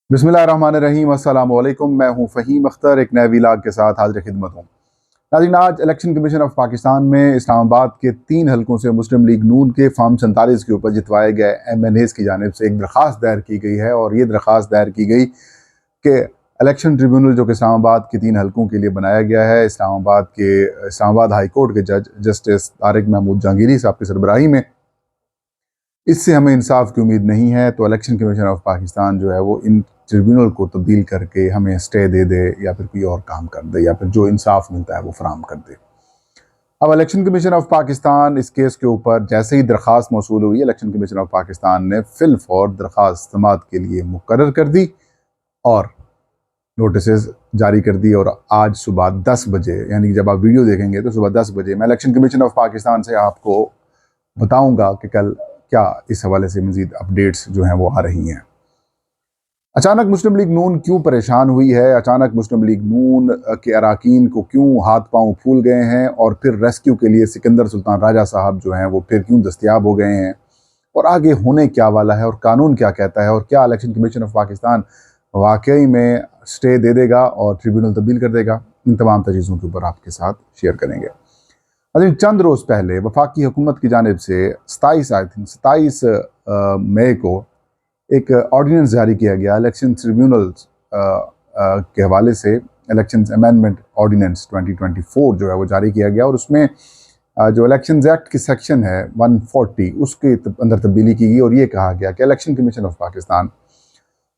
बिस्मिल्लाहिर्रहमानिर्रहीम। अस्सलाम वालेकुम। मैं हूं फ़हीम अख्तर, एक नए व्लॉग के साथ हाजिर खिदमत हूं। नाज़रीन, आज इलेक्शन कमीशन ऑफ पाकिस्तान में इस्लामाबाद के 3 हलकों से मुस्लिम लीग नून के फॉर्म 47 के ऊपर जितवाए गए MNAs की जानिब से एक दरख्वास्त दायर की गई है। और ये दरख्वास्त दायर की गई कि इलेक्शन ट्रिब्यूनल जो कि इस्लामाबाद के 3 हलकों के लिए बनाया गया है, इस्लामाबाद हाई कोर्ट के जज जस्टिस तारिक महमूद जहांगीरी साहब की सरबराही में, इससे हमें इंसाफ की उम्मीद नहीं है। तो इलेक्शन कमीशन ऑफ पाकिस्तान जो है वो इन ट्रिब्यूनल को तब्दील करके हमें स्टे दे दे या फिर कोई और काम कर दे या फिर जो इंसाफ मिलता है वो फराहम कर दे। अब इलेक्शन कमीशन ऑफ पाकिस्तान इस केस के ऊपर जैसे ही दरख्वास्त मौसूल हुई, इलेक्शन कमीशन ऑफ पाकिस्तान ने फिल फौर दरख्वास्त समाअत के लिए मुकर्रर कर दी और नोटिस जारी कर दी। और आज सुबह 10 बजे, यानी जब आप वीडियो देखेंगे तो सुबह 10 बजे मैं इलेक्शन कमीशन ऑफ पाकिस्तान से आपको बताऊंगा कि कल क्या इस हवाले से मज़ीद अपडेट्स जो हैं वो आ रही हैं। अचानक मुस्लिम लीग नून क्यों परेशान हुई है, अचानक मुस्लिम लीग नून के अराकीन को क्यों हाथ पांव फूल गए हैं, और फिर रेस्क्यू के लिए सिकंदर सुल्तान राजा साहब जो हैं वो फिर क्यों दस्तयाब हो गए हैं, और आगे होने क्या वाला है, और कानून क्या कहता है, और क्या इलेक्शन कमीशन ऑफ पाकिस्तान वाकई में स्टे दे देगा और ट्रिब्यूनल तब्दील कर देगा, इन तमाम चीज़ों के ऊपर आपके साथ शेयर करेंगे। अभी चंद रोज़ पहले वफाकी हुकूमत की जानिब से 27 मई को एक ऑर्डिनेंस जारी किया गया इलेक्शन ट्रिब्यूनल्स के हवाले से। इलेक्शन अमेंडमेंट ऑर्डिनेंस 2024 जो है वो जारी किया गया, और उसमें जो इलेक्शन एक्ट की सेक्शन है 140 उसके अंदर तब्दीली की गई, और ये कहा गया कि इलेक्शन कमीशन ऑफ पाकिस्तान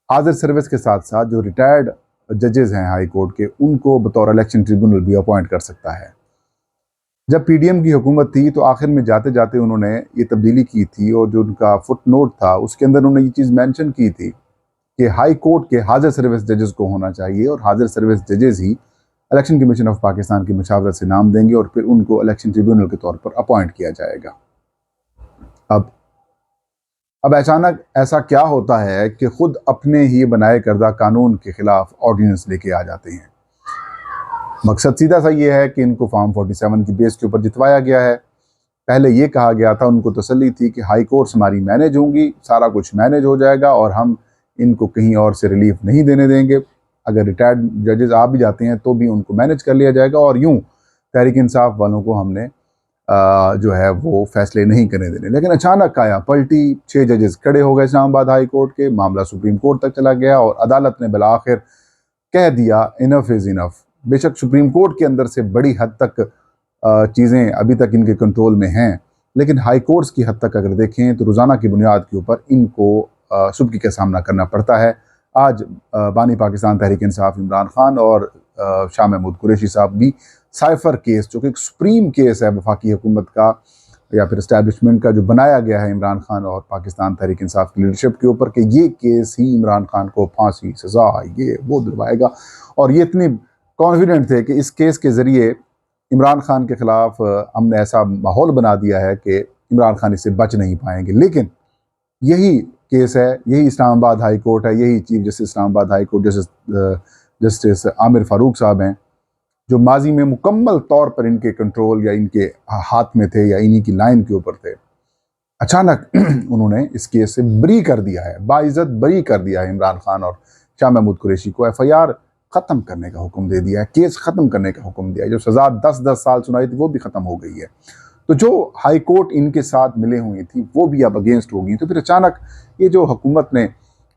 हाजिर सर्विस के साथ साथ जो रिटायर्ड जजेस हैं हाई कोर्ट के, उनको बतौर इलेक्शन ट्रिब्यूनल भी अपॉइंट कर सकता है। जब PDM की हुकूमत थी तो आखिर में जाते जाते उन्होंने ये तब्दीली की थी, और जो उनका फुट नोट था उसके अंदर उन्होंने ये चीज़ मेंशन की थी कि हाई कोर्ट के हाजिर सर्विस जजेस को होना चाहिए, और हाजिर सर्विस जजेस ही इलेक्शन कमीशन ऑफ पाकिस्तान की मशावरत से नाम देंगे और फिर उनको इलेक्शन ट्रिब्यूनल के तौर पर अपॉइंट किया जाएगा। अब अचानक ऐसा क्या होता है कि खुद अपने ही बनाए करदा कानून के खिलाफ ऑर्डिनेंस लेके आ जाते हैं। मकसद सीधा सा ये है कि इनको फॉर्म 47 की बेस के ऊपर जितवाया गया है। पहले ये कहा गया था, उनको तसल्ली थी कि हाई कोर्ट्स हमारी मैनेज होंगी, सारा कुछ मैनेज हो जाएगा और हम इनको कहीं और से रिलीफ नहीं देने देंगे। अगर रिटायर्ड जजेस आ भी जाते हैं तो भी उनको मैनेज कर लिया जाएगा, और यूं तहरीक इंसाफ वालों को हमने जो है वो फैसले नहीं करने देने। लेकिन अचानक आया पलटी, 6 जजेस खड़े हो गए इस्लामाबाद हाई कोर्ट के, मामला सुप्रीम कोर्ट तक चला गया और अदालत ने बिलाखिर कह दिया इनफ इज़ इनफ। बेशक सुप्रीम कोर्ट के अंदर से बड़ी हद तक चीज़ें अभी तक इनके कंट्रोल में हैं, लेकिन हाई कोर्ट्स की हद तक अगर देखें तो रोज़ाना की बुनियाद के ऊपर इनको सुबकी का सामना करना पड़ता है। आज बानी पाकिस्तान तहरीक इंसाफ इमरान खान और शाह महमूद कुरैशी साहब भी साइफर केस, जो कि एक सुप्रीम केस है वफाकी हुकूमत का या फिर इस्टेब्लिशमेंट का, जो बनाया गया है इमरान खान और पाकिस्तान तहरीक इंसाफ की लीडरशिप के ऊपर, कि ये केस ही इमरान खान को फांसी सज़ा ये वो दिलवाएगा। और ये इतनी कॉन्फिडेंट थे कि इस केस के ज़रिए इमरान खान के ख़िलाफ़ हमने ऐसा माहौल बना दिया है कि इमरान खान इससे बच नहीं पाएंगे। लेकिन यही केस है, यही इस्लामाबाद हाई कोर्ट है, यही chief justice Islamabad high court justice Aamir Farooq साहब हैं, जो माजी में मुकम्मल तौर पर इनके कंट्रोल या इनके हाथ में थे या इन्हीं की लाइन के ऊपर थे। अचानक उन्होंने इस केस से बरी कर दिया है, बाइज्जत बरी कर दिया है इमरान खान और शाह महमूद कुरैशी को। FIR ख़त्म करने का हुक्म दे दिया है, केस ख़त्म करने का हुक्म दिया है। जो सज़ा 10-10 साल सुनाई थी वो भी ख़त्म हो गई है। तो जो हाई कोर्ट इनके साथ मिले हुई थी वो भी अब अगेंस्ट होगी। तो फिर अचानक ये जो हुकूमत ने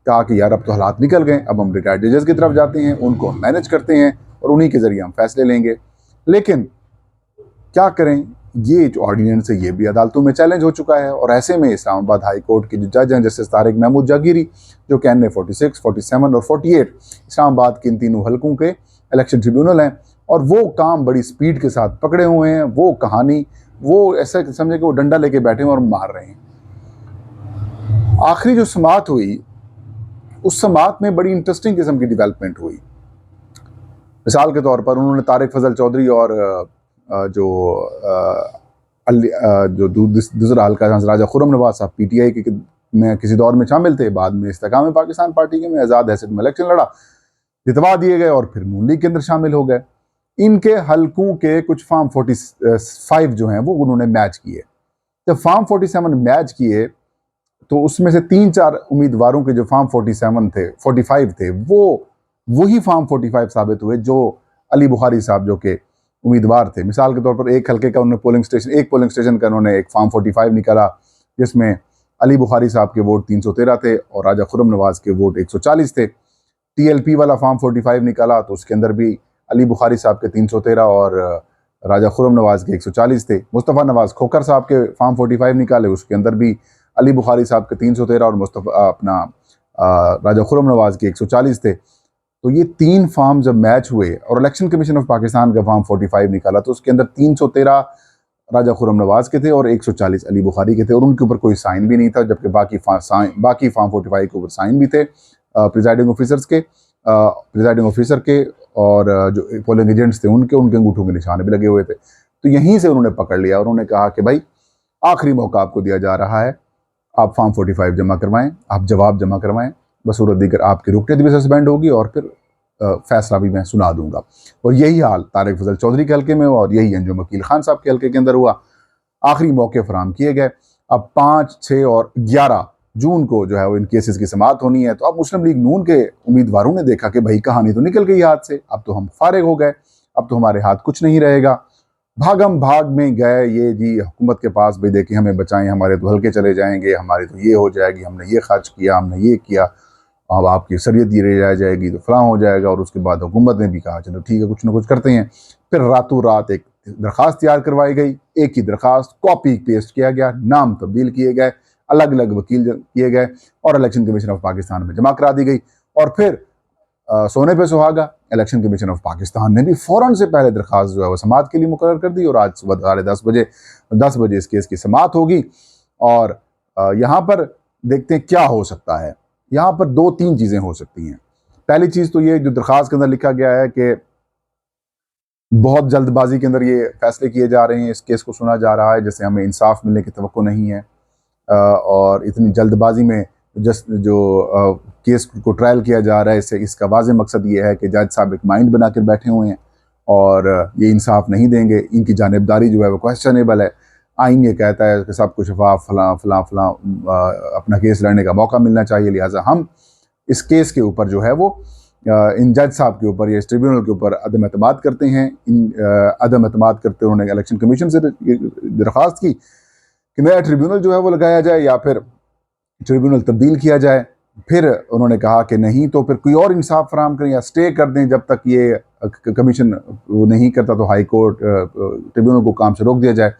कहा कि यार अब तो हालात निकल गए, अब हम रिटायर्ड जजेस की तरफ जाते हैं, उनको मैनेज करते हैं और उन्हीं के ज़रिए हम फैसले लेंगे। लेकिन क्या करें, ये जो ऑर्डिनेंस है ये भी अदालतों में चैलेंज हो चुका है। और ऐसे में इस्लामाबाद हाई कोर्ट के जो जज हैं जस्टिस तारिक महमूद जहांगीरी, जो कि NA 46, 47 और 48 इस्लामाबाद के इन तीनों हलकों के इलेक्शन ट्रिब्यूनल हैं, और वो काम बड़ी स्पीड के साथ पकड़े हुए हैं। वो कहानी, वो ऐसा समझे कि वो डंडा लेके बैठे हैं और मार रहे हैं। आखिरी जो समाअत हुई, उस समाअत में बड़ी इंटरेस्टिंग किस्म की डेवलपमेंट हुई। मिसाल के तौर पर उन्होंने तारिक फजल चौधरी और जो दूसरा हल्का राजा खुर्रम नवाज साहब PTI के में किसी दौर में शामिल थे, बाद में इस्तेकाम पाकिस्तान पार्टी के में आज़ाद हैसियत में इलेक्शन लड़ा, जितवा दिए गए और फिर नून लीग के अंदर शामिल हो गए। इनके हलकों के कुछ फॉर्म 45 जो हैं वो उन्होंने मैच किए। जब फॉर्म 47 मैच किए तो उसमें से 3-4 उम्मीदवारों के जो फॉर्म 47 थे 45 थे वो वही फॉर्म 45 साबित हुए जो अली बुखारी साहब जो के उम्मीदवार थे। मिसाल के तौर पर एक हल्के का उन्होंने एक पोलिंग स्टेशन का उन्होंने एक फॉर्म 45 निकाला जिसमें अली बुखारी साहब के वोट 313 थे और राजा खुर्रम नवाज के वोट 140 थे। TLP वाला फॉर्म 45 निकाला तो उसके अंदर भी अली बुखारी साहब के 313 और राजा खुर्रम नवाज के 140 थे। मुस्तफ़ा नवाज खोखर साहब के फॉर्म 45 निकाले, उसके अंदर भी अली बुखारी साहब के 313 और मुस्तफ़ा अपना राजा खुर्रम नवाज के 140 थे। तो ये 3 फॉर्म जब मैच हुए और इलेक्शन कमीशन ऑफ पाकिस्तान का फॉर्म 45 निकाला तो उसके अंदर 313 राजा खुर्रम नवाज के थे और 140 अली बुखारी के थे और उनके ऊपर कोई साइन भी नहीं था, जबकि बाकी फॉर्म 45 के ऊपर साइन भी थे प्रिजाइडिंग ऑफिसर के और जो पोलिंग एजेंट्स थे उनके अंगूठों के निशान भी लगे हुए थे। तो यहीं से उन्होंने पकड़ लिया और उन्होंने कहा कि भाई आखिरी मौका आपको दिया जा रहा है, आप फॉर्म 45 जमा करवाएं, आप जवाब जमा करवाएं, बसूरत दीगर आपकी रुकनीत भी सस्पेंड होगी और फिर फैसला भी मैं सुना दूंगा। और यही हाल तारिक फजल चौधरी के हल्के में हुआ और यही अंजुम वकील खान साहब के हल्के के अंदर हुआ। आखिरी मौके फराम किए गए। अब 5, 6 और 11 जून को जो है वो इन केसेस की समाअत होनी है। तो अब मुस्लिम लीग नून के उम्मीदवारों ने देखा कि भाई कहानी तो निकल गई हाथ से, अब तो हम फारिग हो गए, अब तो हमारे हाथ कुछ नहीं रहेगा। भागम भाग में गए ये जी हुकूमत के पास, भाई देखिए हमें बचाएं, हमारे तो हल्के चले जाएंगे, हमारी तो ये हो जाएगी, हमने ये खर्च किया, हमने ये किया, अब आपकी शरीयत ये रह जाएगी तो फलां हो जाएगा। और उसके बाद हुकूमत ने भी कहा चलो ठीक है कुछ ना कुछ करते हैं। फिर रातों रात एक दरख्वास्त तैयार करवाई गई, एक ही दरख्वास्त कॉपी पेस्ट किया गया, नाम तब्दील किए गए, अलग अलग वकील किए गए और इलेक्शन कमीशन ऑफ पाकिस्तान में जमा करा दी गई। और फिर सोने पे सुहागा, इलेक्शन कमीशन ऑफ पाकिस्तान ने भी फ़ौरन से पहले दरख्वास्त जो है वो समाअत के लिए मुकर्रर कर दी और आज सुबह 10 बजे इस केस की समाअत होगी। और यहाँ पर देखते हैं क्या हो सकता है। यहाँ पर 2-3 चीज़ें हो सकती हैं। पहली चीज़ तो ये जो दरख्वास्त के अंदर लिखा गया है कि बहुत जल्दबाजी के अंदर ये फैसले किए जा रहे हैं, इस केस को सुना जा रहा है जैसे हमें इंसाफ मिलने की तवक्को नहीं है और इतनी जल्दबाजी में जो केस को ट्रायल किया जा रहा है, इससे इसका वाज़े मकसद ये है कि जज साहब एक माइंड बना कर बैठे हुए हैं और ये इंसाफ नहीं देंगे, इनकी जानिबदारी जो है वो क्वेश्चनेबल है। आइन ये कहता है कि सबको शफाफ फलां अपना केस लड़ने का मौका मिलना चाहिए, लिहाजा हम इस केस के ऊपर जो है वो इन जज साहब के ऊपर या इस ट्रिब्यूनल के ऊपर अदम एतमाद करते हैं। इन अदम एतमाद करते उन्होंने इलेक्शन कमीशन से दरख्वास्त की कि नया ट्रिब्यूनल जो है वो लगाया जाए या फिर ट्रिब्यूनल तब्दील किया जाए। फिर उन्होंने कहा कि नहीं तो फिर कोई और इंसाफ फराम करें या स्टे कर दें, जब तक ये कमीशन वो नहीं करता तो हाई कोर्ट ट्रिब्यूनल को काम से रोक दिया जाए।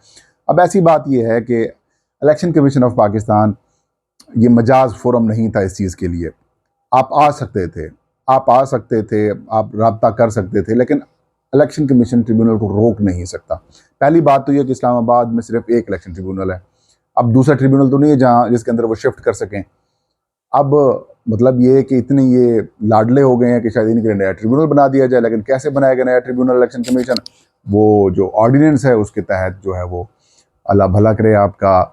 अब ऐसी बात यह है कि इलेक्शन कमीशन ऑफ पाकिस्तान ये मजाज फोरम नहीं था इस चीज़ के लिए। आप आ सकते थे, आप रब्ता कर सकते थे, लेकिन इलेक्शन कमीशन ट्रिब्यूनल को रोक नहीं सकता। पहली बात तो यह कि इस्लामाबाद में सिर्फ एक इलेक्शन ट्रिब्यूनल है, अब दूसरा ट्रिब्यूनल तो नहीं है जहाँ जिसके अंदर वो शिफ्ट कर सकें। अब मतलब ये कि इतने ये लाडले हो गए हैं कि शायद इनके लिए नया ट्रिब्यूनल बना दिया जाए, लेकिन कैसे बनाएगा नया ट्रिब्यूनल इलेक्शन कमीशन? वो जो ऑर्डिनेंस है उसके तहत जो है वो अल्लाह भला करे आपका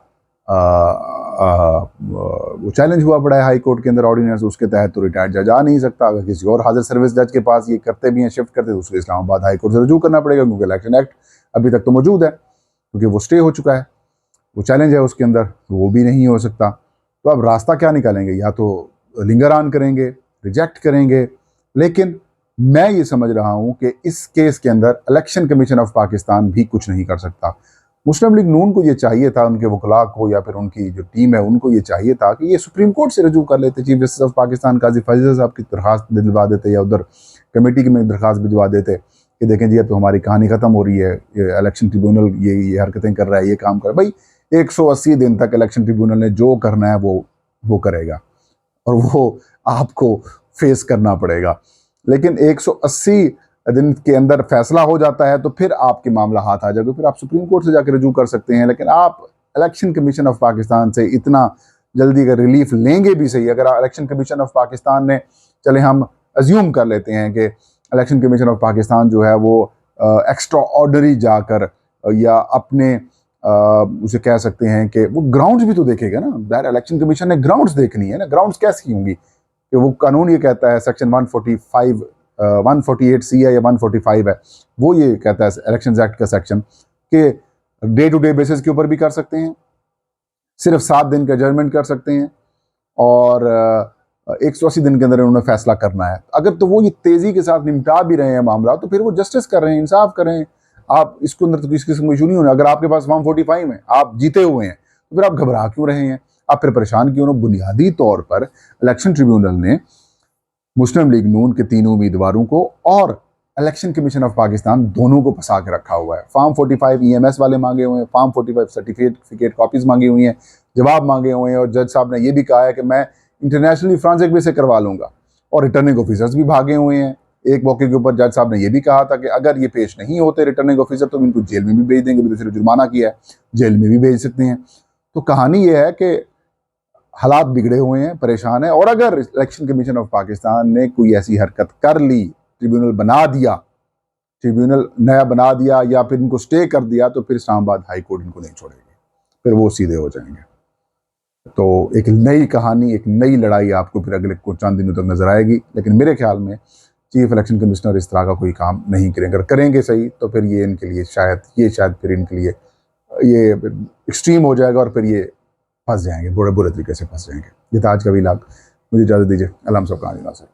वो चैलेंज हुआ पड़ा है हाई कोर्ट के अंदर ऑर्डिनेंस, उसके तहत तो रिटायर्ड जज आ नहीं सकता। अगर किसी और हाजिर सर्विस जज के पास ये करते भी हैं शिफ्ट करते तो उसको इस्लामाबाद हाई कोर्ट से रजू करना पड़ेगा, क्योंकि इलेक्शन एक्ट अभी तक तो मौजूद है, क्योंकि वो स्टे हो चुका है, वो चैलेंज है उसके अंदर, तो वो भी नहीं हो सकता। तो अब रास्ता क्या निकालेंगे? या तो लिंगर ऑन करेंगे, रिजेक्ट करेंगे। लेकिन मैं ये समझ रहा हूँ कि इस केस के अंदर इलेक्शन कमीशन ऑफ पाकिस्तान भी कुछ नहीं कर सकता। मुस्लिम लीग नून को ये चाहिए था, उनके वकला को या फिर उनकी जो टीम है उनको ये चाहिए था कि ये सुप्रीम कोर्ट से रजू कर लेते, चीफ जस्टिस ऑफ पाकिस्तान काजी फैज़ल साहब की दरख्वास्त दिलवा देते या उधर कमेटी की में दरख्वास्त भिजवा देते कि देखें जी अब तो हमारी कहानी ख़त्म हो रही है, ये इलेक्शन ट्रिब्यूनल ये हरकतें कर रहा है, ये काम कर रहा है। भाई 180 दिन तक इलेक्शन ट्रिब्यूनल ने जो करना है वो करेगा और वो आपको फेस करना पड़ेगा। लेकिन 180 दिन के अंदर फैसला हो जाता है तो फिर आपके मामला हाथ आ जाएगा, फिर आप सुप्रीम कोर्ट से जाकर रजू कर सकते हैं। लेकिन आप इलेक्शन कमीशन ऑफ पाकिस्तान से इतना जल्दी का रिलीफ लेंगे भी सही, अगर इलेक्शन कमीशन ऑफ पाकिस्तान ने, चले हम अज्यूम कर लेते हैं कि इलेक्शन कमीशन ऑफ पाकिस्तान जो है वो एक्स्ट्रा ऑर्डनरी जाकर या अपने उसे कह सकते हैं कि वो ग्राउंड्स भी तो देखेगा ना। दैट इलेक्शन कमीशन ने ग्राउंड्स देखनी है ना, ग्राउंड्स कैसी होंगी कि वो कानून ये कहता है सेक्शन 148C है या 145 है, वो ये कहता है इलेक्शन एक्ट का सेक्शन, कि डे टू डे बेसिस के ऊपर भी कर सकते हैं, सिर्फ 7 दिन का एडजर्नमेंट कर सकते हैं और 180 दिन के अंदर उन्होंने फैसला करना है। अगर तो वो ये तेजी के साथ निपटा भी रहे हैं मामला, तो फिर वो जस्टिस कर रहे हैं, इंसाफ कर रहे हैं। आप इसके अंदर तो किसी किस्म का इशू नहीं होना। अगर आपके पास फॉर्म 45 है, आप जीते हुए हैं, तो फिर आप घबरा क्यों रहे हैं, आप फिर परेशान क्यों हो? बुनियादी तौर पर इलेक्शन ट्रिब्यूनल ने मुस्लिम लीग नून के तीनों उम्मीदवारों को और इलेक्शन कमीशन ऑफ पाकिस्तान दोनों को फंसा के रखा हुआ है। फॉर्म 45 EMS वाले मांगे हुए हैं, फॉर्म 45 सर्टिफिकेट कॉपीज मांगी हुई हैं, जवाब मांगे हुए हैं, और जज साहब ने यह भी कहा है कि मैं इंटरनेशनली फ्रांसिक वे से करवा लूंगा। और रिटर्निंग ऑफिसर्स भी भागे हुए हैं। एक मौके के ऊपर जज साहब ने यह भी कहा था कि अगर ये पेश नहीं होते रिटर्निंग ऑफिसर, तो इनको जेल में भी भेज देंगे, दूसरे जुर्माना किया है, जेल में भी भेज सकते हैं। तो कहानी यह है कि हालात बिगड़े हुए हैं, परेशान है। और अगर इलेक्शन कमीशन ऑफ पाकिस्तान ने कोई ऐसी हरकत कर ली, ट्रिब्यूनल नया बना दिया या फिर इनको स्टे कर दिया, तो फिर इस्लामाबाद हाई कोर्ट इनको नहीं छोड़ेगी, फिर वो सीधे हो जाएंगे। तो एक नई कहानी, एक नई लड़ाई आपको फिर अगले कुछ चंद दिनों तक नजर आएगी। लेकिन मेरे ख्याल में चीफ इलेक्शन कमिश्नर इस तरह का कोई काम नहीं करेंगे। अगर करेंगे सही, तो फिर ये इनके लिए शायद फिर इनके लिए ये एक्सट्रीम हो जाएगा और फिर ये फंस जाएंगे, बुरे तरीके से फंस जाएंगे। ये था आज का व्लॉग। मुझे इजाज़त दीजिए। अल्लाह हम सबका नाज़िर।